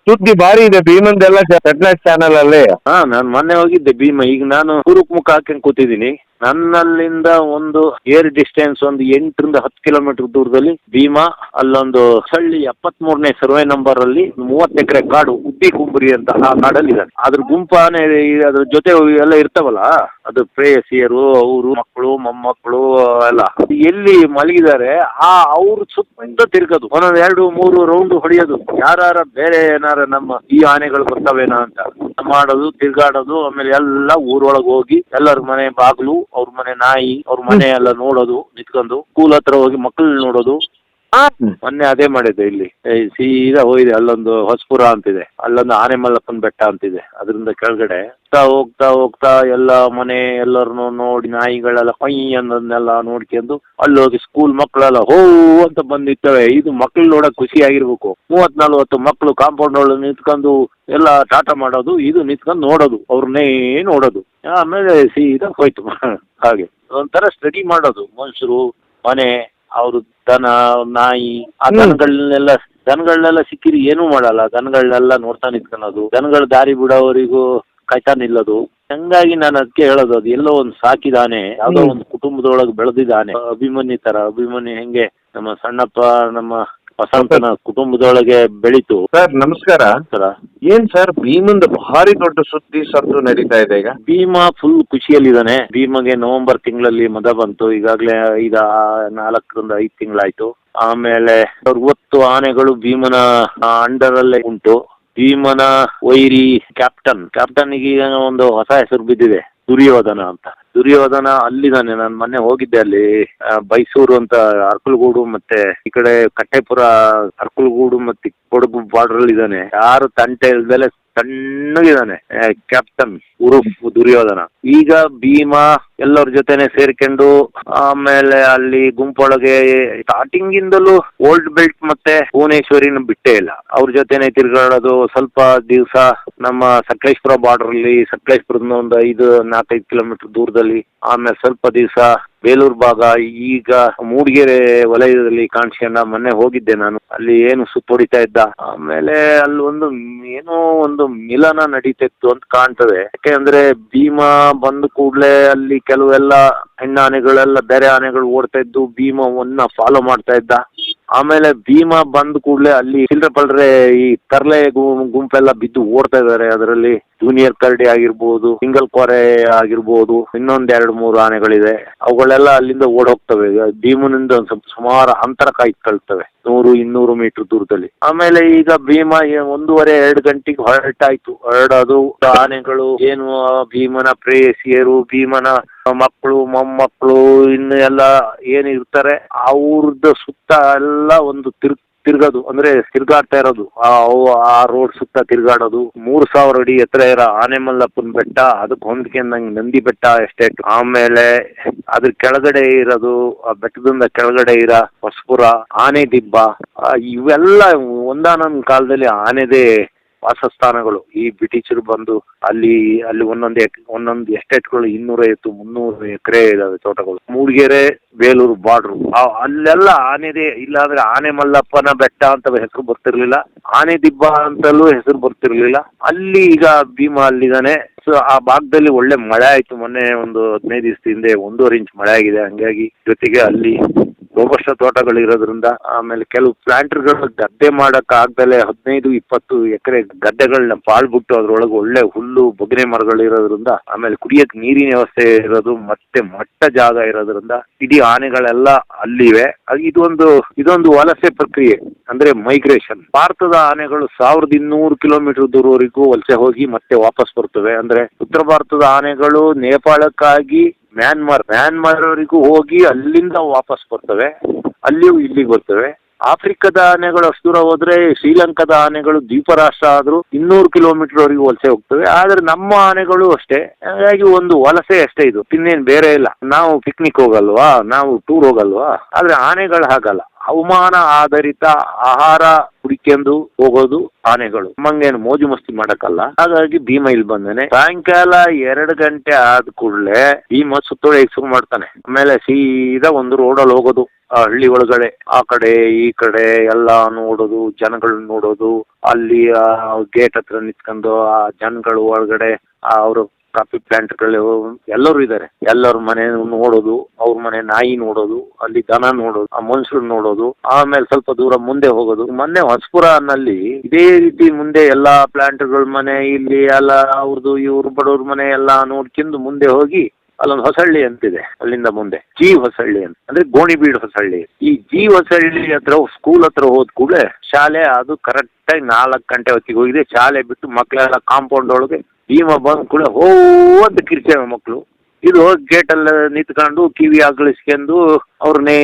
ಸುದ್ದಿ ಭಾರಿ ಇದೆ ಭೀಮಂದೆಲ್ಲ ಸೆಟ್ಲೈಟ್ ಚಾನಲ್ ಅಲ್ಲಿ. ನಾನು ಮೊನ್ನೆ ಹೋಗಿದ್ದೆ ಭೀಮ. ಈಗ ನಾನು ಪೂರ್ವಕ್ಕೆ ಮುಖ ಹಾಕೊಂಡು ಕೂತಿದ್ದೀನಿ. ನನ್ನಲ್ಲಿಂದ ಒಂದು ಏರ್ ಡಿಸ್ಟೆನ್ಸ್ ಒಂದು 8 ರಿಂದ 10 ಕಿಲೋಮೀಟರ್ ದೂರದಲ್ಲಿ ಭೀಮಾ, ಅಲ್ಲೊಂದು ಹಳ್ಳಿ 73ನೇ ಸರ್ವೆ ನಂಬರ್ ಅಲ್ಲಿ 30 ಎಕರೆ ಕಾಡು, ಉದ್ದಿ ಕುಂಬುರಿ ಅಂತ ಆ ಕಾಡಲ್ಲಿ ಇದೆ. ಅದ್ರ ಗುಂಪಾನೆ ಅದ್ರ ಜೊತೆ ಎಲ್ಲ ಇರ್ತಾವಲ್ಲ, ಅದು ಪ್ರೇಯಸಿಯರು, ಅವರು ಮಕ್ಕಳು ಮೊಮ್ಮಕ್ಕಳು ಎಲ್ಲ ಎಲ್ಲಿ ಮಲಗಿದ್ದಾರೆ ಅವ್ರ ಸುತ್ತ ತಿರ್ಗೋದು, ಒಂದೊಂದ್ 2-3 ರೌಂಡ್ ಹೊಡೆಯೋದು. ಯಾರ ಬೇರೆ ಏನಾರ ನಮ್ಮ ಈ ಆನೆಗಳು ಬರ್ತಾವೇನೋ ಅಂತ ಮಾಡೋದು, ತಿರ್ಗಾಡೋದು. ಆಮೇಲೆ ಎಲ್ಲ ಊರೊಳಗೆ ಹೋಗಿ ಎಲ್ಲರ ಮನೆ ಬಾಗ್ಲು, ಅವ್ರ ಮನೆ ನಾಯಿ, ಅವ್ರ ಮನೆ ಎಲ್ಲ ನೋಡೋದು, ನಿಂತ್ಕೊಂಡು ಸ್ಕೂಲ್ ಹತ್ರ ಹೋಗಿ ಮಕ್ಕಳು ನೋಡೋದು. ಮೊನ್ನೆ ಅದೇ ಮಾಡಿದ್ದೆ. ಇಲ್ಲಿ ಸೀದಾ ಹೋಗಿದೆ, ಅಲ್ಲೊಂದು ಹೊಸಪುರ ಅಂತಿದೆ, ಅಲ್ಲೊಂದು ಆನೆ ಮಲ್ಲಪ್ಪನ ಬೆಟ್ಟ ಅಂತಿದೆ. ಅದರಿಂದ ಕೆಳಗಡೆ ಹೋಗ್ತಾ ಹೋಗ್ತಾ ಎಲ್ಲ ಮನೆ ಎಲ್ಲರನ್ನು ನೋಡಿ, ನಾಯಿಗಳೆಲ್ಲ ಪೈ ಅನ್ನೋದನ್ನೆಲ್ಲ ನೋಡ್ಕೊಂಡು ಅಲ್ಲಿ ಹೋಗಿ ಸ್ಕೂಲ್ ಮಕ್ಕಳೆಲ್ಲ ಹೋ ಅಂತ ಬಂದು ನಿಂತವೆ. ಇದು ಮಕ್ಳು ನೋಡಕ್ ಖುಷಿ ಆಗಿರ್ಬೇಕು. 30-40 ಮಕ್ಕಳು ಕಾಂಪೌಂಡ್ ಒಳಗೆ ನಿಂತ್ಕೊಂಡು ಎಲ್ಲ ಟಾಟಾ ಮಾಡೋದು, ಇದು ನಿಂತ್ಕೊಂಡು ನೋಡೋದು, ಅವ್ರನ್ನೇ ನೋಡೋದು. ಆಮೇಲೆ ಸೀದಾ ಹೋಯ್ತು ಹಾಗೆ ಒಂಥರ ಸ್ಟಡಿ ಮಾಡೋದು. ಮನುಷ್ಯರು, ಮನೆ, ಅವರು ದನ, ನಾಯಿ, ಆ ದನಗಳನ್ನೆಲ್ಲ ಸಿಕ್ಕಿರಿ ಏನೂ ಮಾಡಲ್ಲ. ದನಗಳನ್ನೆಲ್ಲ ನೋಡ್ತಾ ನಿಂತ್ಕೊಳ್ಳೋದು, ದನಗಳು ದಾರಿ ಬಿಡೋವರಿಗೂ ಕಾಯ್ತಾ ನಿಲ್ಲೋದು. ಹಂಗಾಗಿ ನಾನು ಅದಕ್ಕೆ ಹೇಳೋದು, ಅದು ಎಲ್ಲೋ ಒಂದು ಸಾಕಿದಾನೆ, ಯಾವ್ದೋ ಒಂದು ಕುಟುಂಬದೊಳಗೆ ಬೆಳೆದಿದ್ದಾನೆ. ಅಭಿಮನ್ಯು ತರ, ಅಭಿಮನ್ಯು ಹೆಂಗೆ ನಮ್ಮ ಸಣ್ಣಪ್ಪ ನಮ್ಮ ವಸಂತನ ಕುಟುಂಬದೊಳಗೆ ಬೆಳೀತು. ಸರ್ ನಮಸ್ಕಾರ. ಏನ್ ಸರ್ ಭೀಮಂದು ಭಾರಿ ದೊಡ್ಡ ಸುದ್ದಿ ಸದ್ದು ನಡೀತಾ ಇದೆ ಈಗ. ಭೀಮಾ ಫುಲ್ ಖುಷಿಯಲ್ಲಿದ್ದಾನೆ. ಭೀಮಗೆ ನವೆಂಬರ್ ತಿಂಗಳಲ್ಲಿ ಮದ ಬಂತು. ಈಗಾಗಲೇ 4-5 ತಿಂಗಳಾಯ್ತು. ಆಮೇಲೆ 60 ಆನೆಗಳು ಭೀಮನ ಅಂಡರ್ ಅಲ್ಲೇ ಉಂಟು. ಭೀಮನ ವೈರಿ ಕ್ಯಾಪ್ಟನ್ಗೆ ಈಗ ಒಂದು ಹೊಸ ಹೆಸರು ಬಿದ್ದಿದೆ, ದುರ್ಯೋಧನ ಅಂತ. ದುರ್ಯೋಧನ ಅಲ್ಲಿದ್ದಾನೆ. ನಾನು ಮೊನ್ನೆ ಹೋಗಿದ್ದೆ ಅಲ್ಲಿ, ಬೈಸೂರು ಅಂತ ಅರ್ಕಲಗೂಡು ಮತ್ತೆ ಈ ಕಡೆ ಕಟ್ಟೆಪುರ, ಅರ್ಕಲಗೂಡು ಮತ್ತೆ ಕೊಡಗು ಬಾರ್ಡರ್ ಅಲ್ಲಿ ಇದ್ದಾನೆ. ಯಾರು ತಂಟೆ ಇಲ್ದಲೆ ಸಣ್ಣಗಿದ್ದಾನೆ ಕ್ಯಾಪ್ಟನ್ ಉರುಫ್ ದುರ್ಯೋಧನ. ಈಗ ಭೀಮಾ ಎಲ್ಲರ ಜೊತೆನೆ ಸೇರ್ಕೊಂಡು ಆಮೇಲೆ ಅಲ್ಲಿ ಗುಂಪೊಳಗೆ ಸ್ಟಾರ್ಟಿಂಗ್ ಇಂದಲೂ ಓಲ್ಡ್ ಬೆಲ್ಟ್ ಮತ್ತೆ ಭುವನೇಶ್ವರಿನ ಬಿಟ್ಟೇ ಇಲ್ಲ. ಅವ್ರ ಜೊತೆನೆ ತಿರ್ಗಾಡೋದು. ಸ್ವಲ್ಪ ದಿವಸ ನಮ್ಮ ಸಕಲೇಶ್ಪುರ ಬಾರ್ಡರ್ ಅಲ್ಲಿ, ಸಕಲೇಶ್ಪುರದ ಒಂದು 5-4 ಕಿಲೋಮೀಟರ್ ದೂರದಲ್ಲಿ, ಆಮೇಲೆ ಸ್ವಲ್ಪ ದಿವಸ ಬೇಲೂರು ಭಾಗ, ಈಗ ಮೂಡಿಗೆರೆ ವಲಯದಲ್ಲಿ ಕಾಣಿಸ್ಕೊಂಡ. ಮೊನ್ನೆ ಹೋಗಿದ್ದೆ ನಾನು, ಅಲ್ಲಿ ಏನು ಸುತ್ತೊಡಿತಾ ಇದ್ದ. ಆಮೇಲೆ ಅಲ್ಲಿ ಏನೋ ಒಂದು ಮಿಲನ ನಡೀತಿತ್ತು ಅಂತ ಕಾಣ್ತದೆ. ಯಾಕೆಂದ್ರೆ ಭೀಮಾ ಬಂದ ಕೂಡ್ಲೆ ಅಲ್ಲಿ ಕೆಲವೆಲ್ಲ ಹೆಣ್ಣಾನೆಗಳೆಲ್ಲ ಬೇರೆ ಆನೆಗಳು ಓಡ್ತಾ ಇದ್ದು ಭೀಮವನ್ನ ಫಾಲೋ ಮಾಡ್ತಾ ಇದ್ದ. ಆಮೇಲೆ ಭೀಮಾ ಬಂದ ಕೂಡ್ಲೆ ಅಲ್ಲಿ ಚಿಲ್ರೆ ಪಲ್ರೆ ಈ ತರ್ಲೆ ಗುಂಪೆಲ್ಲ ಬಿದ್ದು ಓಡ್ತಾ ಇದಾರೆ. ಅದರಲ್ಲಿ ಜೂನಿಯರ್ ಕರಡಿ ಆಗಿರ್ಬೋದು, ಸಿಂಗಲ್ ಕೋರೆ ಆಗಿರ್ಬೋದು, ಇನ್ನೊಂದ್ 2-3 ಆನೆಗಳಿದೆ. ಅವುಗಳೆಲ್ಲ ಅಲ್ಲಿಂದ ಓಡ್ ಹೋಗ್ತವೆ. ಭೀಮನಿಂದ ಒಂದ್ ಸ್ವಲ್ಪ ಸುಮಾರು ಅಂತರ ಕಾಯ್ಕೊಳ್ತವೆ, 100-200 ಮೀಟರ್ ದೂರದಲ್ಲಿ. ಆಮೇಲೆ ಈಗ ಭೀಮಾ 1:30-2 ಗಂಟೆಗೆ ಹೊರಟಾಯ್ತು. ಹೊರಡೋದು ಆನೆಗಳು ಏನು ಭೀಮನ ಪ್ರೇಯಸಿಯರು, ಭೀಮನ ಮಕ್ಕಳು ಮೊಮ್ಮಕ್ಕಳು, ಇನ್ನು ಎಲ್ಲ ಏನ್ ಇರ್ತಾರೆ ಅವ್ರದ್ದು ಸುತ್ತ ಎಲ್ಲ ಒಂದು ತಿರ್ಗೋದು, ಅಂದ್ರೆ ತಿರ್ಗಾಡ್ತಾ ಇರೋದು. ಆ ರೋಡ್ ಸುತ್ತ ತಿರ್ಗಾಡೋದು. 3000 ಅಡಿ ಎತ್ತರ ಇರೋ ಆನೆಮಲ್ಲಪ್ಪನ ಬೆಟ್ಟ, ಅದಕ್ಕೆ ಹೊಂದ್ಕೊಂಡಂಗೆ ನಂದಿ ಬೆಟ್ಟ ಎಸ್ಟೇಟ್. ಆಮೇಲೆ ಅದ್ರ ಕೆಳಗಡೆ ಇರೋದು, ಆ ಬೆಟ್ಟದಿಂದ ಕೆಳಗಡೆ ಇರೋ ಹೊಸಪುರ, ಆನೆ ದಿಬ್ಬ, ಇವೆಲ್ಲ ಒಂದಾನೊಂದು ಕಾಲದಲ್ಲಿ ಆನೆದೇ ವಾಸಸ್ಥಾನಗಳು. ಈ ಬ್ರಿಟಿಷರು ಬಂದು ಅಲ್ಲಿ ಒಂದೊಂದು ಎಸ್ಟೇಟ್ಗಳು 250-300 ಎಕರೆ ಇದಾವೆ, ತೋಟಗಳು. ಮೂಡಿಗೆರೆ ಬೇಲೂರು ಬಾರ್ಡ್ರು, ಅಲ್ಲೆಲ್ಲ ಆನೆದೇ. ಇಲ್ಲಾಂದ್ರೆ ಆನೆ ಮಲ್ಲಪ್ಪನ ಬೆಟ್ಟ ಅಂತ ಹೆಸರು ಬರ್ತಿರ್ಲಿಲ್ಲ, ಆನೆ ದಿಬ್ಬ ಅಂತಲೂ ಹೆಸರು ಬರ್ತಿರ್ಲಿಲ್ಲ. ಅಲ್ಲಿ ಈಗ ಭೀಮಾ ಅಲ್ಲಿದ್ದಾನೆ. ಸೊ ಆ ಭಾಗದಲ್ಲಿ ಒಳ್ಳೆ ಮಳೆ ಆಯ್ತು. ಮೊನ್ನೆ ಒಂದು 15 ದಿವಸದ ಹಿಂದೆ 1.5 ಇಂಚ್ ಮಳೆ ಆಗಿದೆ. ಹಂಗಾಗಿ ಜೊತೆಗೆ ಅಲ್ಲಿ ರೋಬಸ್ಟ ತೋಟಗಳು ಇರೋದ್ರಿಂದ, ಆಮೇಲೆ ಕೆಲವು ಪ್ಲಾಂಟರ್ಗಳು ಗದ್ದೆ ಮಾಡಕ್ ಆಗ್ದಲೆ 15-20 ಎಕರೆ ಗದ್ದೆಗಳನ್ನ ಪಾಳ್ಬಿಟ್ಟು ಅದ್ರೊಳಗೆ ಒಳ್ಳೆ ಹುಲ್ಲು ಬೊಗನೆ ಮರಗಳು ಇರೋದ್ರಿಂದ, ಆಮೇಲೆ ಕುಡಿಯಕ್ ನೀರಿನ ವ್ಯವಸ್ಥೆ ಇರೋದು, ಮತ್ತೆ ಮಟ್ಟ ಜಾಗ ಇರೋದ್ರಿಂದ ಇಡೀ ಆನೆಗಳೆಲ್ಲ ಅಲ್ಲಿವೆ. ಇದೊಂದು ವಲಸೆ ಪ್ರಕ್ರಿಯೆ, ಅಂದ್ರೆ ಮೈಗ್ರೇಷನ್. ಭಾರತದ ಆನೆಗಳು 1200 ಕಿಲೋಮೀಟರ್ ದೂರವರೆಗೂ ವಲಸೆ ಹೋಗಿ ಮತ್ತೆ ವಾಪಸ್ ಬರ್ತವೆ. ಅಂದ್ರೆ ಉತ್ತರ ಭಾರತದ ಆನೆಗಳು ನೇಪಾಳಕ್ಕಾಗಿ ಮ್ಯಾನ್ಮಾರ್ವರೆಗೂ ಹೋಗಿ ಅಲ್ಲಿಂದ ವಾಪಸ್ ಬರ್ತವೆ, ಅಲ್ಲಿಯೂ ಇಲ್ಲಿಗೆ ಬರ್ತವೆ. ಆಫ್ರಿಕಾದ ಆನೆಗಳು ಅಷ್ಟು ದೂರ ಹೋದ್ರೆ, ಶ್ರೀಲಂಕಾದ ಆನೆಗಳು ದ್ವೀಪ ರಾಷ್ಟ್ರ ಆದ್ರೂ 200 ಕಿಲೋಮೀಟರ್ ವರೆಗೂ ವಲಸೆ ಹೋಗ್ತವೆ. ಆದ್ರೆ ನಮ್ಮ ಆನೆಗಳು ಅಷ್ಟೇ. ಹಾಗಾಗಿ ಒಂದು ವಲಸೆ ಅಷ್ಟೇ, ಇದು ಇನ್ನೇನ್ ಬೇರೆ ಇಲ್ಲ. ನಾವು ಪಿಕ್ನಿಕ್ ಹೋಗಲ್ವಾ, ನಾವು ಟೂರ್ ಹೋಗಲ್ವಾ, ಆದ್ರೆ ಆನೆಗಳು ಹಾಗಲ್ಲ. ಹವಾಮಾನ ಆಧಾರಿತ ಆಹಾರ ಹುಡುಕಿ ಹುಡ್ಕೊಂಡು ಹೋಗೋದು ಆನೆಗಳು. ನಮ್ಮಂಗೇನು ಮೋಜು ಮಸ್ತಿ ಮಾಡಕ್ಕಲ್ಲ. ಹಾಗಾಗಿ ಭೀಮ ಇಲ್ಲಿ ಬಂದಾನೆ. ಸಾಯಂಕಾಲ 2 ಗಂಟೆ ಆದ ಕೂಡಲೇ ಭೀಮ ಸುತ್ತೋಳೆಗೆ ಶುರು ಮಾಡ್ತಾನೆ. ಆಮೇಲೆ ಸೀದಾ ಒಂದು ರೋಡಲ್ಲಿ ಹೋಗೋದು. ಆ ಹಳ್ಳಿ ಒಳಗಡೆ ಆ ಕಡೆ ಈ ಕಡೆ ಎಲ್ಲ ನೋಡೋದು, ಜನಗಳನ್ನ ನೋಡೋದು. ಅಲ್ಲಿ ಗೇಟ್ ಹತ್ರ ನಿಂತ್ಕೊಂಡು ಆ ಜನಗಳು ಒಳಗಡೆ ಅವರು ಕಾಫಿ ಪ್ಲಾಂಟ್ಗಳು ಎಲ್ಲರೂ ಇದ್ದಾರೆ. ಎಲ್ಲರ ಮನೆ ನೋಡೋದು, ಅವ್ರ ಮನೆ ನಾಯಿ ನೋಡೋದು, ಅಲ್ಲಿ ದನ ನೋಡೋದು, ಆ ಮನುಷ್ಯರು ನೋಡೋದು. ಆಮೇಲೆ ಸ್ವಲ್ಪ ದೂರ ಮುಂದೆ ಹೋಗೋದು. ಮೊನ್ನೆ ಹೊಸಪುರ ನಲ್ಲಿ ಇದೇ ರೀತಿ ಮುಂದೆ ಎಲ್ಲಾ ಪ್ಲಾಂಟ್ಗಳ ಮನೆ, ಇಲ್ಲಿ ಎಲ್ಲ ಅವ್ರದ್ದು ಇವ್ರು ಬಡವ್ರ ಮನೆ ಎಲ್ಲಾ ನೋಡ್ಕೊಂಡು ಮುಂದೆ ಹೋಗಿ ಅಲ್ಲೊಂದು ಹೊಸಳ್ಳಿ ಅಂತಿದೆ. ಅಲ್ಲಿಂದ ಮುಂದೆ ಜಿ ಹೊಸಳ್ಳಿ ಅಂತ, ಅಂದ್ರೆ ಗೋಣಿಬೀಡು ಹೊಸಳ್ಳಿ. ಈ ಜಿ ಹೊಸಳ್ಳಿ ಹತ್ರ ಸ್ಕೂಲ್ ಹತ್ರ ಹೋದ್ ಕೂಡಲೇ ಶಾಲೆ ಅದು ಕರೆಕ್ಟ್ ಆಗಿ 4 ಗಂಟೆ ಹೊತ್ತಿಗೆ ಹೋಗಿದೆ. ಶಾಲೆ ಬಿಟ್ಟು ಮಕ್ಕಳೆಲ್ಲ ಕಾಂಪೌಂಡ್ ಒಳಗೆ ಭೀಮ ಬಂದ್ ಕೂಡ ಹೋ ಅಂತ ಕಿರ್ಚೇವೆ ಮಕ್ಕಳು. ಇದು ಗೇಟ್ ಅಲ್ಲಿ ನಿಂತ್ಕೊಂಡು ಕಿವಿ ಅಗಲಿಸ್ಕೊಂಡು ಅವ್ರನ್ನೇ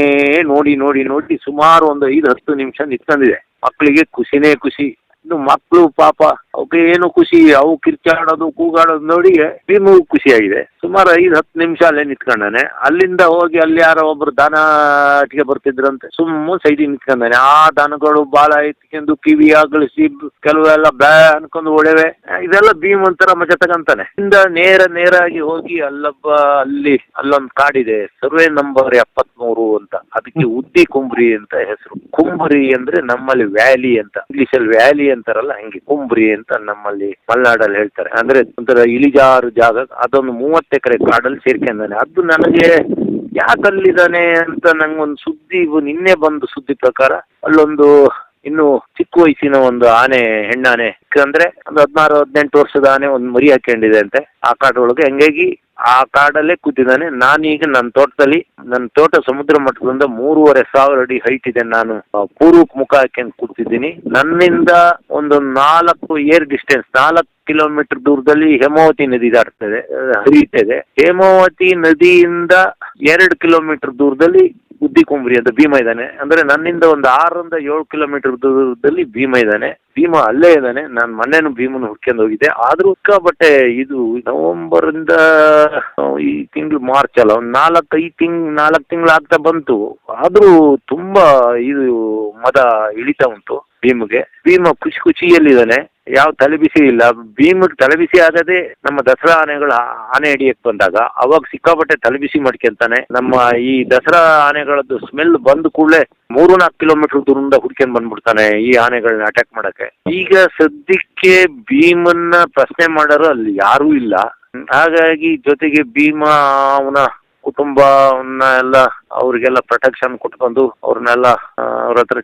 ನೋಡಿ ನೋಡಿ ನೋಡಿ ಸುಮಾರು ಒಂದು 5-10 ನಿಮಿಷ ನಿಂತ್ಕೊಂಡಿದೆ. ಮಕ್ಕಳಿಗೆ ಖುಷಿನೇ ಖುಷಿ. ಇನ್ನು ಮಕ್ಕಳು ಪಾಪ ಅವಕ್ಕೆ ಏನು ಖುಷಿ, ಅವು ಕಿರ್ಚಾಡೋದು ಕೂಗಾಡೋದು ನೋಡಿ ಭೀಮು ಖುಷಿಯಾಗಿದೆ. ಸುಮಾರು 5-10 ನಿಮಿಷ ಅಲ್ಲೇ ನಿಂತ್ಕೊಂಡಾನೆ. ಅಲ್ಲಿಂದ ಹೋಗಿ ಅಲ್ಲಿ ಯಾರೋ ಒಬ್ರು ದನಟಿಗೆ ಬರ್ತಿದ್ರಂತೆ, ಸೈಡಿಗೆ ನಿಂತ್ಕೊಂಡಾನೆ. ಆ ದನಗಳು ಬಾಲ ಎತ್ಕೊಂಡು ಕಿವಿ ಅಗಲಿಸಿ ಕೆಲವೆಲ್ಲ ಬ್ಯಾ ಅನ್ಕೊಂಡು ಒಡೆವೆ. ಇದೆಲ್ಲ ಭೀಮ್ ಒಂಥರ ಮಜಾ ತಗಂತಾನೆ. ಇಂದ ನೇರಾಗಿ ಹೋಗಿ ಅಲ್ಲೊಂದು ಕಾಡಿದೆ, ಸರ್ವೆ ನಂಬರ್ 73 ಅಂತ. ಅದಕ್ಕೆ ಉದ್ದಿ ಕುಂಬ್ರಿ ಅಂತ ಹೆಸರು. ಕುಂಬ್ರಿ ಅಂದ್ರೆ ನಮ್ಮಲ್ಲಿ ವ್ಯಾಲಿ ಅಂತ, ಇಂಗ್ಲಿಷ್ ಅಲ್ಲಿ ವ್ಯಾಲಿ ಅಂತಾರಲ್ಲ ಹಂಗೆ ಕುಂಬ್ರಿ ಅಂತ ನಮ್ಮಲ್ಲಿ ಮಲೆನಾಡಲ್ಲಿ ಹೇಳ್ತಾರೆ. ಅಂದ್ರೆ ಒಂಥರ ಇಳಿಜಾರು ಜಾಗ. ಅದೊಂದು 30 ಎಕರೆ ಕಾಡಲ್ಲಿ ಸೇರ್ಕೊಂಡಾನೆ. ಅದು ನನಗೆ ಯಾಕಲ್ಲಿದ್ದಾನೆ ಅಂತ ನಂಗೊಂದು ಸುದ್ದಿ ನಿನ್ನೆ ಬಂದು ಸುದ್ದಿ ಪ್ರಕಾರ ಅಲ್ಲೊಂದು ಇನ್ನು ಚಿಕ್ಕ ವಯಸ್ಸಿನ ಒಂದು ಆನೆ, ಹೆಣ್ಣಾನೆ, ಅಂದ್ರೆ ಒಂದು 16-18 ವರ್ಷದ ಆನೆ ಒಂದು ಮರಿ ಹಾಕೊಂಡಿದೆ ಅಂತೆ ಆ ಕಾಡೊಳಗೆ. ಹಂಗಾಗಿ ಆ ಕಾಡಲ್ಲೇ ಕೂತಿದ್ದಾನೆ. ನಾನೀಗ ನನ್ನ ತೋಟ ಸಮುದ್ರ ಮಟ್ಟದಿಂದ 3,500 ಅಡಿ ಹೈಟ್ ಇದೆ. ನಾನು ಪೂರ್ವಕ್ಕೆ ಮುಖ ಹಾಕೊಂಡು ಕೂತಿದ್ದೀನಿ. ನನ್ನಿಂದ ಒಂದು 4 ಏರ್ ಡಿಸ್ಟೆನ್ಸ್ 4 ಕಿಲೋಮೀಟರ್ ದೂರದಲ್ಲಿ ಹೇಮಾವತಿ ನದಿ ಹರಿಯುತ್ತದೆ. ಹೇಮಾವತಿ ನದಿಯಿಂದ 2 ಕಿಲೋಮೀಟರ್ ದೂರದಲ್ಲಿ ಉದ್ದಿ ಕುಂಬ್ರಿ ಅಂತ ಭೀಮ ಇದ್ದಾನೆ. ಅಂದ್ರೆ ನನ್ನಿಂದ ಒಂದು 6-7 ಕಿಲೋಮೀಟರ್ ದೂರದಲ್ಲಿ ಭೀಮ ಇದ್ದಾನೆ. ಭೀಮ ಅಲ್ಲೇ ಇದ್ದಾನೆ. ನಾನು ಮೊನ್ನೆನು ಭೀಮನ ಹುಡ್ಕೊಂಡು ಹೋಗಿದ್ದೆ. ಆದ್ರೂ ಸಿಕ್ಕಾಪಟ್ಟೆ ಇದು ನವೆಂಬರ್ ಇಂದ ಈ ತಿಂಗಳು ಮಾರ್ಚ್ ಅಲ್ಲ, ಒಂದು 4 ತಿಂಗಳು ಆಗ್ತಾ ಬಂತು. ಆದ್ರೂ ತುಂಬಾ ಇದು ಮದ ಇಳಿತಾ ಉಂಟು ಭೀಮ್ಗೆ. ಭೀಮ ಖುಷಿಯಲ್ಲಿದ್ದಾನೆ. ಯಾವ ತಲೆಬಿಸಿ ಇಲ್ಲ. ಭೀಮ್ಗೆ ತಲೆಬಿಸಿ ಆಗದೆ ನಮ್ಮ ದಸರಾ ಆನೆ ಹಿಡಿಯಕ್ ಬಂದಾಗ ಅವಾಗ ಸಿಕ್ಕಾಪಟ್ಟೆ ತಲೆಬಿಸಿ ಮಾಡ್ಕೊಂತಾನೆ. ನಮ್ಮ ಈ ದಸರಾ ಆನೆಗಳದ್ದು ಸ್ಮೆಲ್ ಬಂದ ಕೂಡಲೇ 3-4 ಕಿಲೋಮೀಟರ್ ದೂರದಿಂದ ಹುಡ್ಕೊಂಡ್ ಬಂದ್ಬಿಡ್ತಾನೆ ಈ ಆನೆಗಳನ್ನ ಅಟ್ಯಾಕ್ ಮಾಡಕ್ಕೆ. ಈಗ ಸದ್ಯಕ್ಕೆ ಭೀಮನ್ನ ಪ್ರಶ್ನೆ ಮಾಡೋರು ಅಲ್ಲಿ ಯಾರೂ ಇಲ್ಲ. ಹಾಗಾಗಿ ಜೊತೆಗೆ ಭೀಮ ಅವನ ಕುಟುಂಬವನ್ನ ಎಲ್ಲ ಅವ್ರಿಗೆಲ್ಲ ಪ್ರೊಟೆಕ್ಷನ್ ಕೊಟ್ಕೊಂಡು ಅವ್ರನ್ನೆಲ್ಲ ಅವ್ರ ಹತ್ರ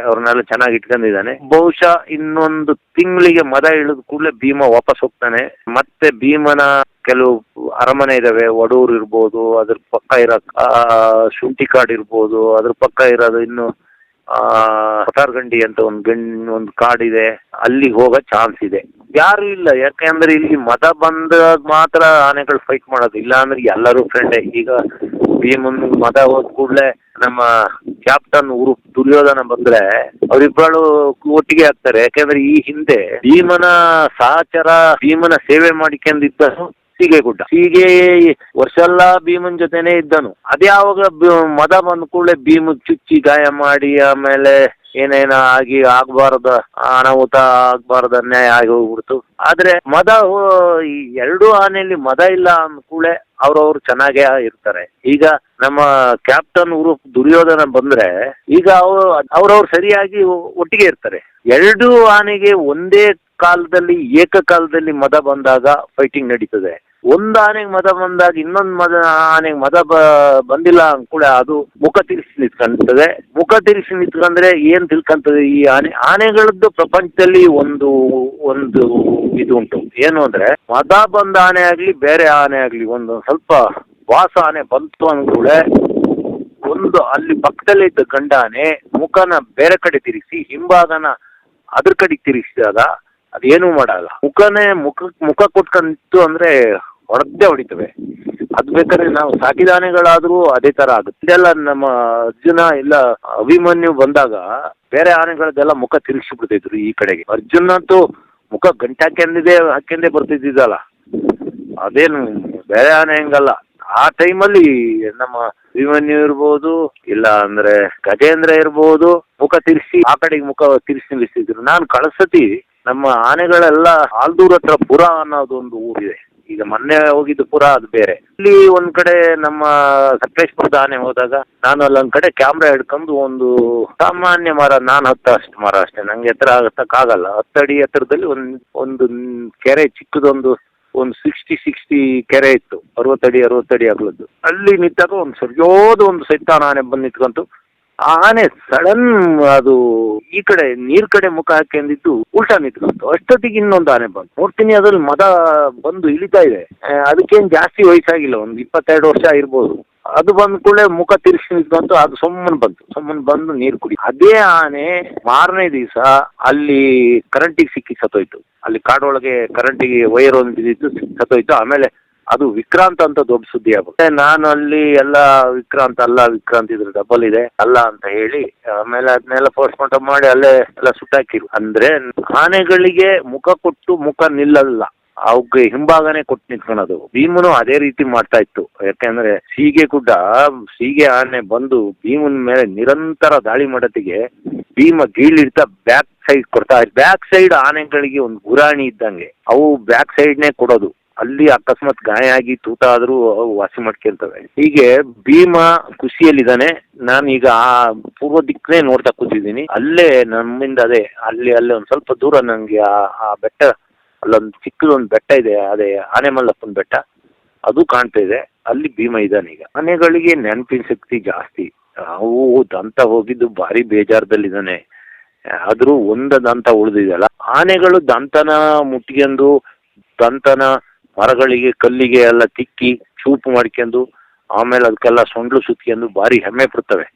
ಅವ್ರನ್ನೆಲ್ಲ ಚೆನ್ನಾಗಿ ಇಟ್ಕೊಂಡಿದ್ದಾನೆ. ಬಹುಶಃ ಇನ್ನೊಂದು ತಿಂಗಳಿಗೆ ಮದ ಇಳಿದ ಕೂಡಲೇ ಭೀಮ ವಾಪಸ್ ಹೋಗ್ತಾನೆ. ಮತ್ತೆ ಭೀಮನ ಕೆಲವು ಅರಮನೆ ಇದಾವೆ. ಒಡೂರು ಇರ್ಬೋದು, ಅದ್ರ ಪಕ್ಕ ಇರೋ ಶುಂಠಿ ಕಾಡು ಇರ್ಬೋದು, ಅದ್ರ ಪಕ್ಕ ಇರೋದು ಇನ್ನು ಪತಾರ್ಗಂಡಿ ಅಂತ ಒಂದು ಕಾಡಿದೆ. ಅಲ್ಲಿಗೆ ಹೋಗೋ ಚಾನ್ಸ್ ಇದೆ. ಯಾರು ಇಲ್ಲ, ಯಾಕೆಂದ್ರೆ ಇಲ್ಲಿ ಮದ ಬಂದಾಗ ಮಾತ್ರ ಆನೆಗಳು ಫೈಟ್ ಮಾಡೋದು. ಇಲ್ಲ ಅಂದ್ರೆ ಎಲ್ಲರೂ ಫ್ರೆಂಡೇ. ಈಗ ಭೀಮನ್ ಮದ ಹೋದ್ ಕೂಡಲೇ ನಮ್ಮ ಕ್ಯಾಪ್ಟನ್ ದುರ್ಯೋಧನ ಬಂದ್ರೆ ಅವರಿಬ್ಬರು ಒಟ್ಟಿಗೆ ಆಗ್ತಾರೆ. ಯಾಕೆಂದ್ರೆ ಈ ಹಿಂದೆ ಭೀಮನ ಸಹಚರ, ಭೀಮನ ಸೇವೆ ಮಾಡಿಕೊಂಡಿದ್ದನು ಸೀಗೆ ವರ್ಷ ಎಲ್ಲ ಭೀಮನ್ ಜೊತೆನೆ ಇದ್ದನು. ಅದ್ಯಾವಾಗ ಮದ ಬಂದ ಕೂಡಲೇ ಭೀಮ ಚುಚ್ಚಿ ಗಾಯ ಮಾಡಿ ಆಮೇಲೆ ಏನೇನ ಆಗ್ಬಾರ್ದ ಅನಾಹುತ ಆಗ್ಬಾರ್ದು, ಅನ್ಯಾಯ ಆಗಿ ಹೋಗ್ಬಿಡ್ತು. ಆದ್ರೆ ಮದ ಈ 2 ಆನೆಯಲ್ಲಿ ಮದ ಇಲ್ಲ ಅಂದ ಕೂಡಲೇ ಅವ್ರವ್ರು ಚೆನ್ನಾಗೇ ಇರ್ತಾರೆ. ಈಗ ನಮ್ಮ ಕ್ಯಾಪ್ಟನ್ ದುರ್ಯೋಧನ ಬಂದ್ರೆ ಈಗ ಅವ್ರವ್ರು ಸರಿಯಾಗಿ ಒಟ್ಟಿಗೆ ಇರ್ತಾರೆ. 2 ಆನೆಗೆ ಒಂದೇ ಕಾಲದಲ್ಲಿ ಏಕಕಾಲದಲ್ಲಿ ಮದ ಬಂದಾಗ ಫೈಟಿಂಗ್ ನಡೀತದೆ. ಒಂದು ಆನೆಗೆ ಮದ ಬಂದಾಗ ಇನ್ನೊಂದು ಆನೆಗೆ ಮದ ಬಂದಿಲ್ಲ ಕೂಡ ಅದು ಮುಖ ತಿರ್ಸಿ ನಿಂತ್ಕೊಂತದೆ. ಮುಖ ತಿರ್ಸಿ ನಿಂತ್ಕೊಂಡ್ರೆ ಏನ್ ತಿಳ್ಕೊಂತದೆ ಈ ಆನೆಗಳದ್ದು ಪ್ರಪಂಚದಲ್ಲಿ ಒಂದು ಇದು ಉಂಟು. ಏನು ಅಂದ್ರೆ ಮದ ಬಂದ ಆನೆ ಆಗ್ಲಿ ಬೇರೆ ಆನೆ ಆಗ್ಲಿ ಒಂದು ಸ್ವಲ್ಪ ವಾಸ ಆನೆ ಬಂತು ಅಂದ್ಕೂಡ ಒಂದು ಅಲ್ಲಿ ಪಕ್ಕದಲ್ಲೇ ಇದ್ದ ಗಂಡ ಆನೆ ಮುಖನ ಬೇರೆ ಕಡೆ ತಿರುಗಿಸಿ ಹಿಂಭಾಗನ ಅದ್ರ ಕಡೆಗೆ ತಿರುಗಿಸಿದಾಗ ಅದೇನೂ ಮಾಡಲ್ಲ. ಮುಖ ಕೊಟ್ಕೊಂಡಿತ್ತು ಅಂದ್ರೆ ಹೊಡಿತವೆ. ಅದ್ ಬೇಕಾದ್ರೆ ನಾವು ಸಾಕಿದ ಆನೆಗಳಾದ್ರೂ ಅದೇ ತರ ಆಗುತ್ತೆ. ಇದೆಲ್ಲ ನಮ್ಮ ಅರ್ಜುನ ಇಲ್ಲ ಅಭಿಮನ್ಯು ಬಂದಾಗ ಬೇರೆ ಆನೆಗಳದ್ದೆಲ್ಲ ಮುಖ ತಿರುಗಿಸಿ ಬಿಡ್ತಿದ್ರು ಈ ಕಡೆಗೆ. ಅರ್ಜುನ ಅಂತೂ ಮುಖ ಗಂಟೆ ಹಾಕ್ಯಂದೇ ಬರ್ತಿದ್ದಲ್ಲ. ಅದೇನು ಬೇರೆ ಆನೆ ಹೆಂಗಲ್ಲ. ಆ ಟೈಮಲ್ಲಿ ನಮ್ಮ ಅಭಿಮನ್ಯು ಇರ್ಬೋದು, ಇಲ್ಲ ಅಂದ್ರೆ ಗಜೇಂದ್ರ ಇರ್ಬೋದು, ಮುಖ ತಿರ್ಸಿ ಆ ಕಡೆಗೆ ಮುಖ ತಿರ್ಸಿ ನಿಲ್ಲಿಸ್ತಿದ್ರು. ನಾನು ಕಳ್ಸತಿ ನಮ್ಮ ಆನೆಗಳೆಲ್ಲ ಆಲ್ದೂರ್ ಹತ್ರ ಪುರ ಅನ್ನೋದು ಒಂದು ಊರಿದೆ. ಈಗ ಮೊನ್ನೆ ಹೋಗಿದ್ದು ಪುರ, ಅದು ಬೇರೆ. ಇಲ್ಲಿ ಒಂದ್ ಕಡೆ ನಮ್ಮ ಸಕಲೇಶ್ಪುರದ ಆನೆ ಹೋದಾಗ ನಾನು ಅಲ್ಲೊಂದ್ ಕಡೆ ಕ್ಯಾಮ್ರಾ ಹಿಡ್ಕೊಂಡು ಒಂದು ಸಾಮಾನ್ಯ ಮರ, ನಾನು ಅಷ್ಟು ಮರ ಅಷ್ಟೇ, ನಂಗೆ ಎತ್ತರ ಹತ್ತಕ್ಕಾಗಲ್ಲ, 10 ಅಡಿ ಎತ್ತರದಲ್ಲಿ ಒಂದು ಕೆರೆ ಚಿಕ್ಕದೊಂದು, ಒಂದು 60 ಕೆರೆ ಇತ್ತು, 60 ಅಡಿ ಅಗಲದ್ದು. ಅಲ್ಲಿ ನಿಂತಾಗ ಒಂದು ಸರಿಯೋದ ಒಂದು ಸೈತಾನ ಆನೆ ಬಂದು ನಿಂತ್ಕೊಂತು. ಆನೆ ಸಡನ್ ಅದು ಈ ಕಡೆ ನೀರ್ ಕಡೆ ಮುಖ ಹಾಕೊಂಡಿದ್ದು ಉಲ್ಟಾ ನಿಂತ್ಕೊಂತು. ಅಷ್ಟೊತ್ತಿಗೆ ಇನ್ನೊಂದು ಆನೆ ಬಂತು. ನೋಡ್ತೀನಿ ಅದ್ರಲ್ಲಿ ಮದ ಬಂದು ಇಳಿತಾ ಇದೆ. ಅದಕ್ಕೇನು ಜಾಸ್ತಿ ವಯಸ್ಸಾಗಿಲ್ಲ, ಒಂದು 22 ವರ್ಷ ಇರ್ಬೋದು. ಅದು ಬಂದ ಕೂಡಲೇ ಮುಖ ತಿರ್ಸಿ ನಿಂತ್ಕೊಂತು. ಅದು ಸುಮ್ಮನೆ ಬಂದು ನೀರು ಕುಡಿ. ಅದೇ ಆನೆ ಮಾರನೇ ದಿವಸ ಅಲ್ಲಿ ಕರೆಂಟಿಗೆ ಸಿಕ್ಕಿ ಸತ್ತೋಯ್ತು. ಅಲ್ಲಿ ಕಾಡೊಳಗೆ ಕರೆಂಟಿಗೆ ವೈರ್ ಒಂದು ಬಿದ್ದಿತ್ತು, ಸತ್ತೋಯ್ತು. ಆಮೇಲೆ ಅದು ವಿಕ್ರಾಂತ್ ಅಂತ ದೊಡ್ಡ ಸುದ್ದಿ ಆಗುತ್ತೆ. ನಾನು ಅಲ್ಲಿ ಎಲ್ಲ ವಿಕ್ರಾಂತ್ ಇದ್ರ ಡಬಲ್ ಇದೆ ಅಲ್ಲ ಅಂತ ಹೇಳಿ ಆಮೇಲೆ ಅದನ್ನೆಲ್ಲ ಪೋಸ್ಟ್ ಮಾರ್ಟಮ್ ಮಾಡಿ ಅಲ್ಲೇ ಎಲ್ಲ ಸುಟ್ಟಾಕಿರು. ಅಂದ್ರೆ ಆನೆಗಳಿಗೆ ಮುಖ ಕೊಟ್ಟು ಮುಖ ನಿಲ್ಲಲ್ಲ, ಅವಕ್ಕೆ ಹಿಂಭಾಗನೆ ಕೊಟ್ಟು ನಿಂತ್ಕೊಳೋದು. ಭೀಮನು ಅದೇ ರೀತಿ ಮಾಡ್ತಾ ಇತ್ತು. ಯಾಕೆಂದ್ರೆ ಸೀಗೆ ಆನೆ ಬಂದು ಭೀಮನ ಮೇಲೆ ನಿರಂತರ ದಾಳಿ ಮಾಡೋತ್ತಿಗೆ ಭೀಮ ಗೀಳಿಡ್ತಾ ಬ್ಯಾಕ್ ಸೈಡ್ ಕೊಡ್ತಾ. ಬ್ಯಾಕ್ ಸೈಡ್ ಆನೆಗಳಿಗೆ ಒಂದು ಗುರಾಣಿ ಇದ್ದಂಗೆ, ಅವು ಬ್ಯಾಕ್ ಸೈಡ್ನೇ ಕೊಡೋದು. ಅಲ್ಲಿ ಅಕಸ್ಮಾತ್ ಗಾಯ ಆಗಿ ತೂತ ಆದ್ರೂ ಅವು ವಾಸಿ ಮಾಡ್ಕೊಂತವೆ. ಹೀಗೆ ಭೀಮ ಖುಷಿಯಲ್ಲಿದ್ದಾನೆ. ನಾನೀಗ ಆ ಪೂರ್ವ ದಿಕ್ಕನೇ ನೋಡ್ತಾ ಕೂತಿದ್ದೀನಿ. ಅಲ್ಲೇ ನಮ್ಮಿಂದ ಅಲ್ಲಿ ಒಂದ್ ಸ್ವಲ್ಪ ದೂರ ನಂಗೆ ಆ ಬೆಟ್ಟ, ಅಲ್ಲೊಂದು ಚಿಕ್ಕದೊಂದು ಬೆಟ್ಟ ಇದೆ, ಅದೇ ಆನೆಮಲ್ಲಪ್ಪನ ಬೆಟ್ಟ, ಅದು ಕಾಣ್ತಾ ಇದೆ. ಅಲ್ಲಿ ಭೀಮ ಇದ್ದಾನೆ. ಈಗ ಆನೆಗಳಿಗೆ ನೆನಪಿನ ಶಕ್ತಿ ಜಾಸ್ತಿ. ಅವು ದಂತ ಹೋಗಿದ್ದು ಭಾರಿ ಬೇಜಾರದಲ್ಲಿದ್ದಾನೆ. ಆದ್ರೂ ಒಂದು ದಂತ ಉಳಿದಿದೆಯಲ್ಲ, ಆನೆಗಳು ದಂತನ ಮುಟ್ಕೊಂಡು ದಂತನ ಮರಗಳಿಗೆ ಕಲ್ಲಿಗೆ ಎಲ್ಲ ತಿಕ್ಕಿ ಚೂಪು ಮಾಡ್ಕೊಂಡು ಆಮೇಲೆ ಅದಕ್ಕೆಲ್ಲ ಸೊಂಡ್ಲು ಸುತ್ಕೊಂಡು ಭಾರಿ ಹೆಮ್ಮೆ ಪಡ್ತವೆ.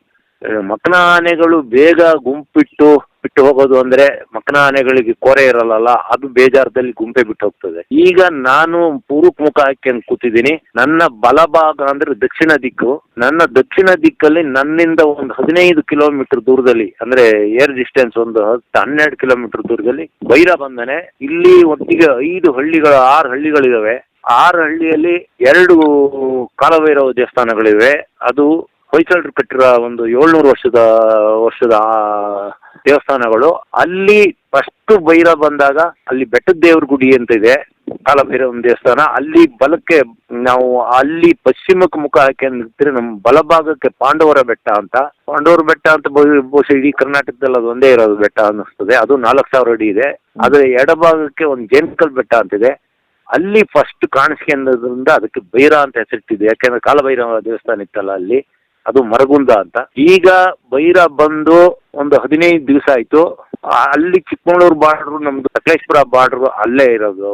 ಮಕ್ಕನ ಆನೆಗಳು ಬೇಗ ಗುಂಪಿಟ್ಟು ಬಿಟ್ಟು ಹೋಗೋದು ಅಂದ್ರೆ, ಮಕ್ಕನ ಆನೆಗಳಿಗೆ ಕೊರೆ ಇರಲ್ಲ, ಅದು ಬೇಜಾರದಲ್ಲಿ ಗುಂಪೆ ಬಿಟ್ಟು ಹೋಗ್ತದೆ. ಈಗ ನಾನು ಪೂರ್ವಕ್ಕೆ ಮುಖ ಹಾಕ್ಯಂಡ್ ಕೂತಿದ್ದೀನಿ. ನನ್ನ ಬಲಭಾಗ ಅಂದ್ರೆ ದಕ್ಷಿಣ ದಿಕ್ಕು. ನನ್ನ ದಕ್ಷಿಣ ದಿಕ್ಕಲ್ಲಿ ನನ್ನಿಂದ ಒಂದು 15 ಕಿಲೋಮೀಟರ್ ದೂರದಲ್ಲಿ, ಅಂದ್ರೆ ಏರ್ ಡಿಸ್ಟೆನ್ಸ್ ಒಂದು 10-12 ಕಿಲೋಮೀಟರ್ ದೂರದಲ್ಲಿ ಬೈರ ಬಂದನೆ. ಇಲ್ಲಿ ಒಟ್ಟಿಗೆ 6 ಹಳ್ಳಿಗಳಿದಾವೆ. 6 ಹಳ್ಳಿಯಲ್ಲಿ 2 ಕಾಲಭೈರವ ದೇವಸ್ಥಾನಗಳಿವೆ. ಅದು ಹೊಯ್ಸಳರು ಕಟ್ಟಿರೋ ಒಂದು 700 ವರ್ಷದ ದೇವಸ್ಥಾನಗಳು. ಅಲ್ಲಿ ಫಸ್ಟ್ ಬೈರ ಬಂದಾಗ ಅಲ್ಲಿ ಬೆಟ್ಟದ ದೇವ್ರ ಗುಡಿ ಅಂತ ಇದೆ, ಕಾಲಭೈರವನ ದೇವಸ್ಥಾನ. ಅಲ್ಲಿ ಬಲಕ್ಕೆ ನಾವು ಅಲ್ಲಿ ಪಶ್ಚಿಮಕ್ಕೆ ಮುಖ ಹಾಕಿದ್ರೆ ನಮ್ಮ ಬಲಭಾಗಕ್ಕೆ ಪಾಂಡವರ ಬೆಟ್ಟ ಅಂತ ಬಹುಶಃ ಇಡೀ ಕರ್ನಾಟಕದಲ್ಲಿ ಅದು ಒಂದೇ ಇರೋದು ಬೆಟ್ಟ ಅನ್ನಿಸ್ತದೆ. ಅದು 4000 ಅಡಿ ಇದೆ. ಅದ್ರ ಎಡಭಾಗಕ್ಕೆ ಒಂದು ಜೇನ್ಕಲ್ ಬೆಟ್ಟ ಅಂತಿದೆ. ಅಲ್ಲಿ ಫಸ್ಟ್ ಕಾಣಿಸ್ಕೊಂಡ್ರಿಂದ ಅದಕ್ಕೆ ಬೈರ ಅಂತ ಹೆಸರಿಟ್ಟಿದೆ. ಯಾಕೆಂದ್ರೆ ಕಾಲಭೈರವ ದೇವಸ್ಥಾನ ಇತ್ತಲ್ಲ ಅಲ್ಲಿ, ಅದು ಮರಗುಂದ ಅಂತ. ಈಗ ಬೈರ ಬಂದು ಒಂದು 15 ದಿವಸ ಆಯ್ತು. ಅಲ್ಲಿ ಚಿಕ್ಕಮಗಳೂರು ಬಾರ್ಡ್ರು, ನಮ್ದು ಸಕಲೇಶ್ಪುರ ಬಾರ್ಡ್ರು ಅಲ್ಲೇ ಇರೋದು,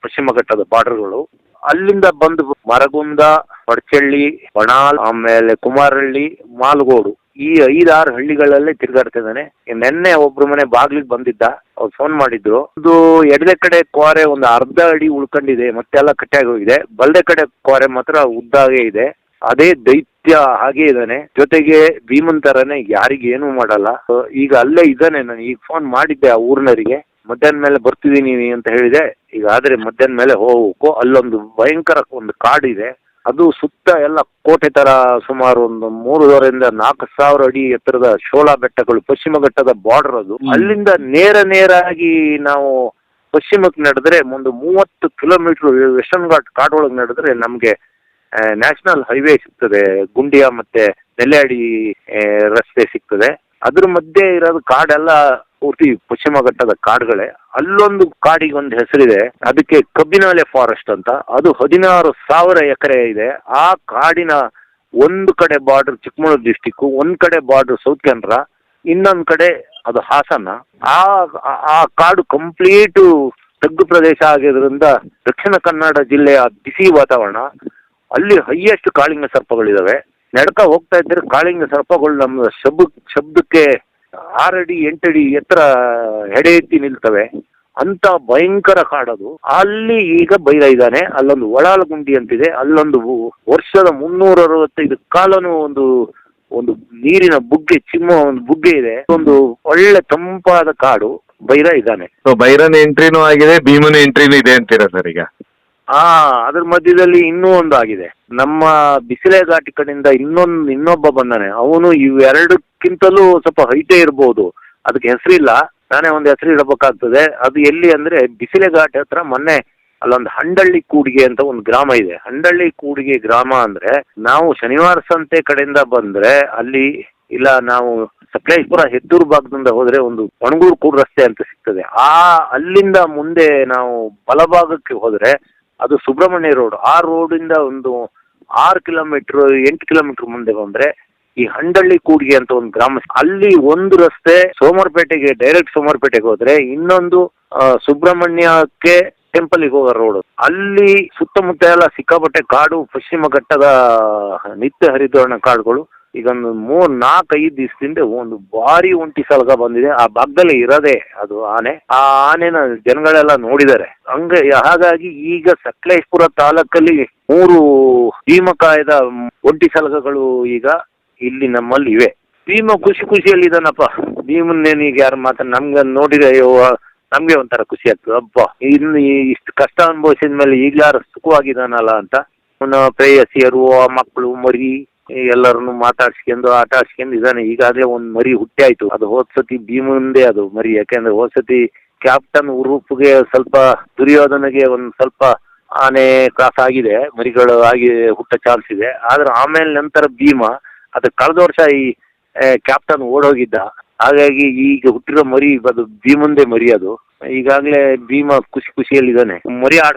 ಪಶ್ಚಿಮ ಘಟ್ಟದ ಬಾರ್ಡರ್ಗಳು. ಅಲ್ಲಿಂದ ಬಂದು ಮರಗುಂದ, ಪಡ್ಚಳ್ಳಿ, ಬಣಾಲ್, ಆಮೇಲೆ ಕುಮಾರಹಳ್ಳಿ, ಮಾಲ್ಗೋಡು, ಈ 5-6 ಹಳ್ಳಿಗಳಲ್ಲೇ ತಿರ್ಗಾಡ್ತಿದ್ದಾನೆ. ನೆನ್ನೆ ಒಬ್ರು ಮನೆ ಬಾಗ್ಲಿಗೆ ಬಂದಿದ್ದ, ಅವ್ರು ಫೋನ್ ಮಾಡಿದ್ರು. ಒಂದು ಎಡದೆ ಕಡೆ ಕ್ವಾರೆ ಒಂದು 1/2 ಅಡಿ ಉಳ್ಕೊಂಡಿದೆ, ಮತ್ತೆಲ್ಲ ಕಟ್ಟಾಗಿ ಹೋಗಿದೆ. ಬಲ್ದೆ ಕಡೆ ಕ್ವಾರೆ ಮಾತ್ರ ಉದ್ದಾಗೆ ಇದೆ. ಅದೇ ದೈತ್ಯ ಹಾಗೆ ಇದ್ದಾನೆ. ಜೊತೆಗೆ ಭೀಮನ್ ತರನೇ ಯಾರಿಗೇನು ಮಾಡಲ್ಲ. ಈಗ ಅಲ್ಲೇ ಇದ್ದಾನೆ. ನಾನು ಈಗ ಫೋನ್ ಮಾಡಿದ್ದೆ ಆ ಊರಿನವರಿಗೆ, ಮಧ್ಯಾಹ್ನ ಮೇಲೆ ಬರ್ತಿದ್ದೀನಿ ಅಂತ ಹೇಳಿದೆ. ಈಗ ಆದ್ರೆ ಮಧ್ಯಾಹ್ನ ಮೇಲೆ ಹೋಗ್ಬೇಕು. ಅಲ್ಲೊಂದು ಭಯಂಕರ ಒಂದು ಕಾಡು ಇದೆ. ಅದು ಸುತ್ತ ಎಲ್ಲ ಕೋಟೆ ತರ ಸುಮಾರು ಒಂದು 3,500-4,000 ಅಡಿ ಎತ್ತರದ ಶೋಲಾ ಬೆಟ್ಟಗಳು, ಪಶ್ಚಿಮ ಘಟ್ಟದ ಬಾರ್ಡರ್ ಅದು. ಅಲ್ಲಿಂದ ನೇರಾಗಿ ನಾವು ಪಶ್ಚಿಮಕ್ಕೆ ನಡೆದ್ರೆ ಒಂದು 30 ಕಿಲೋಮೀಟರ್ ವೆಸ್ಟರ್ನ್ ಘಾಟ್ ಕಾಡೊಳಗೆ ನಡೆದ್ರೆ ನಮ್ಗೆ ನ್ಯಾಷನಲ್ ಹೈವೇ ಸಿಗ್ತದೆ. ಗುಂಡಿಯಾ ಮತ್ತೆ ನೆಲ್ಯಾಡಿ ರಸ್ತೆ ಸಿಗ್ತದೆ. ಅದ್ರ ಮಧ್ಯೆ ಇರೋದು ಕಾಡೆಲ್ಲ ಪೂರ್ತಿ ಪಶ್ಚಿಮ ಘಟ್ಟದ ಕಾಡುಗಳೇ. ಅಲ್ಲೊಂದು ಕಾಡಿಗೆ ಒಂದು ಹೆಸರಿದೆ, ಅದಕ್ಕೆ ಕಬ್ಬಿನಾಲೆ ಫಾರೆಸ್ಟ್ ಅಂತ. ಅದು 16,000 ಎಕರೆ ಇದೆ. ಆ ಕಾಡಿನ ಒಂದು ಕಡೆ ಬಾರ್ಡರ್ ಚಿಕ್ಕಮಗಳೂರು ಡಿಸ್ಟಿಕ್, ಒಂದ್ ಕಡೆ ಬಾರ್ಡರ್ ಸೌತ್ ಕೆನರಾ, ಇನ್ನೊಂದ್ ಕಡೆ ಅದು ಹಾಸನ. ಆ ಕಾಡು ಕಂಪ್ಲೀಟ್ ತಗ್ಗು ಪ್ರದೇಶ ಆಗಿದ್ರಿಂದ ದಕ್ಷಿಣ ಕನ್ನಡ ಜಿಲ್ಲೆಯ ಬಿಸಿ ವಾತಾವರಣ. ಅಲ್ಲಿ ಹೈಯೆಸ್ಟ್ ಕಾಳಿಂಗ ಸರ್ಪಗಳಿದಾವೆ. ನಡ್ಕ ಹೋಗ್ತಾ ಇದ್ರೆ ಕಾಳಿಂಗ ಸರ್ಪಗಳು ನಮ್ಮ ಶಬ್ದಕ್ಕೆ 6 ಅಡಿ 8 ಅಡಿ ಎತ್ತರ ಹೆಡೆ ಎತ್ತಿ ನಿಲ್ತವೆ. ಅಂತ ಭಯಂಕರ ಕಾಡದು. ಅಲ್ಲಿ ಈಗ ಬೈರ ಇದ್ದಾನೆ. ಅಲ್ಲೊಂದು ಒಳಾಲ ಗುಂಡಿ ಅಂತಿದೆ. ಅಲ್ಲೊಂದು ವರ್ಷದ 365 ಕಾಲನು ಒಂದು ನೀರಿನ ಬುಗ್ಗೆ, ಒಂದು ಬುಗ್ಗೆ ಇದೆ. ಒಂದು ಒಳ್ಳೆ ತಂಪಾದ ಕಾಡು. ಬೈರ ಇದ್ದಾನೆ. ಸೊ ಬೈರನ್ ಎಂಟ್ರಿನೂ ಆಗಿದೆ, ಭೀಮನ ಎಂಟ್ರಿನೂ ಇದೆ ಅಂತೀರಾ ಸರ್ ಈಗ? ಅದ್ರ ಮಧ್ಯದಲ್ಲಿ ಇನ್ನೂ ಒಂದು ಆಗಿದೆ. ನಮ್ಮ ಬಿಸಿಲೆ ಘಾಟಿ ಕಡೆಯಿಂದ ಇನ್ನೊಬ್ಬ ಬಂದಾನೆ. ಅವನು ಇವೆರಡಕ್ಕಿಂತಲೂ ಸ್ವಲ್ಪ ಹೈಟೇ ಇರ್ಬೋದು, ಅದಕ್ಕೆ ಹೆಸರಿಲ್ಲ, ನಾನೇ ಒಂದು ಹೆಸರು ಇಡಬೇಕಾಗ್ತದೆ. ಅದು ಎಲ್ಲಿ ಅಂದ್ರೆ ಬಿಸಿಲೆ ಘಾಟ್ ಹತ್ರ ಮೊನ್ನೆ ಅಲ್ಲೊಂದು ಹಂಡಳ್ಳಿ ಕೂಡಿಗೆ ಅಂತ ಒಂದು ಗ್ರಾಮ ಇದೆ. ಹಂಡಳ್ಳಿ ಕೂಡಿಗೆ ಗ್ರಾಮ ಅಂದ್ರೆ ನಾವು ಶನಿವಾರ ಸಂತೆ ಕಡೆಯಿಂದ ಬಂದ್ರೆ ಅಲ್ಲಿ, ಇಲ್ಲ ನಾವು ಸಕಲೇಶ್ಪುರ ಹೆತ್ತೂರು ಭಾಗದಿಂದ ಹೋದ್ರೆ ಒಂದು ಒಣಗೂರು ಕೂಡ್ ರಸ್ತೆ ಅಂತ ಸಿಗ್ತದೆ. ಅಲ್ಲಿಂದ ಮುಂದೆ ನಾವು ಬಲಭಾಗಕ್ಕೆ ಹೋದ್ರೆ ಅದು ಸುಬ್ರಹ್ಮಣ್ಯ ರೋಡ್. ಆ ರೋಡಿಂದ ಒಂದು 6 ಕಿಲೋಮೀಟರ್ 8 ಕಿಲೋಮೀಟರ್ ಮುಂದೆ ಬಂದ್ರೆ ಈ ಹಂಡಳ್ಳಿ ಕೂಡಿಗೆ ಅಂತ ಒಂದು ಗ್ರಾಮ. ಅಲ್ಲಿ ಒಂದು ರಸ್ತೆ ಸೋಮವಾರಪೇಟೆಗೆ, ಡೈರೆಕ್ಟ್ ಸೋಮವಾರಪೇಟೆಗೆ ಹೋದ್ರೆ, ಇನ್ನೊಂದು ಸುಬ್ರಹ್ಮಣ್ಯಕ್ಕೆ ಟೆಂಪಲ್ಗೆ ಹೋಗೋ ರೋಡ್. ಅಲ್ಲಿ ಸುತ್ತಮುತ್ತ ಎಲ್ಲ ಸಿಕ್ಕಾಪಟ್ಟೆ ಕಾಡು, ಪಶ್ಚಿಮ ಘಟ್ಟದ ನಿತ್ಯ ಹರಿದ್ವರ್ಣ ಕಾಡುಗಳು. ಈಗ ಒಂದು 3-4-5 ದಿವಸದಿಂದ ಒಂದು ಭಾರಿ ಒಂಟಿ ಸಲಗ ಬಂದಿದೆ. ಆ ಭಾಗದಲ್ಲಿ ಇರೋದೇ ಅದು ಆನೆ. ಆ ಆನೆನ ಜನಗಳೆಲ್ಲ ನೋಡಿದ್ದಾರೆ. ಹಾಗಾಗಿ ಈಗ ಸಕಲೇಶ್ಪುರ ತಾಲೂಕಲ್ಲಿ 3 ಭೀಮಕಾಯದ ಒಂಟಿ ಸಲಗಗಳು ಈಗ ಇಲ್ಲಿ ನಮ್ಮಲ್ಲಿ ಇವೆ. ಭೀಮ ಖುಷಿಯಲ್ಲಿ ಇದಾನಪ್ಪ. ಭೀಮನ್ನೇನೀಗ ಯಾರು ನಮ್ಗೆ ನೋಡಿದ್ರೆ ನಮ್ಗೆ ಒಂಥರ ಖುಷಿ ಆಗ್ತದೆ. ಅಬ್ಬ, ಇನ್ನು ಇಷ್ಟು ಕಷ್ಟ ಅನುಭವಿಸಿದ ಮೇಲೆ ಈಗ್ಲಾರು ಸುಖವಾಗಿದ್ದಾನಲ್ಲ ಅಂತ. ಅವನ ಪ್ರೇಯಸಿಯರು, ಮಕ್ಕಳು, ಮರಿ ಎಲ್ಲರನ್ನು ಮಾತಾಡ್ಸ್ಕೊಂಡು ಆಟ ಆಡ್ಸ್ಕೊಂಡು ಇದ್ದಾನೆ. ಈಗಾಗಲೇ ಒಂದು ಮರಿ ಹುಟ್ಟಿ ಆಯ್ತು. ಅದು ಹೋದ್ಸತಿ ಭೀಮಂದೇ ಅದು ಮರಿ. ಯಾಕೆಂದ್ರೆ ಹೋದ್ಸತಿ ಕ್ಯಾಪ್ಟನ್ ಉರುಪ್ಗೆ ಸ್ವಲ್ಪ, ದುರ್ಯೋಧನಿಗೆ ಒಂದು ಸ್ವಲ್ಪ ಆನೆ ಕ್ರಾಸ್ ಆಗಿದೆ, ಮರಿಗಳು ಆಗಿ ಹುಟ್ಟ ಚಾನ್ಸ್ ಇದೆ. ಆದ್ರೆ ಆಮೇಲೆ ನಂತರ ಭೀಮ, ಅದು ಕಳೆದ ವರ್ಷ ಈ ಕ್ಯಾಪ್ಟನ್ ಓಡೋಗಿದ್ದ. ಹಾಗಾಗಿ ಈಗ ಹುಟ್ಟಿರೋ ಮರಿ ಅದು ಭೀಮಂದೇ ಮರಿ. ಅದು ಈಗಾಗಲೇ ಭೀಮ ಖುಷಿಯಲ್ಲಿದ್ದಾನೆ. ಮರಿ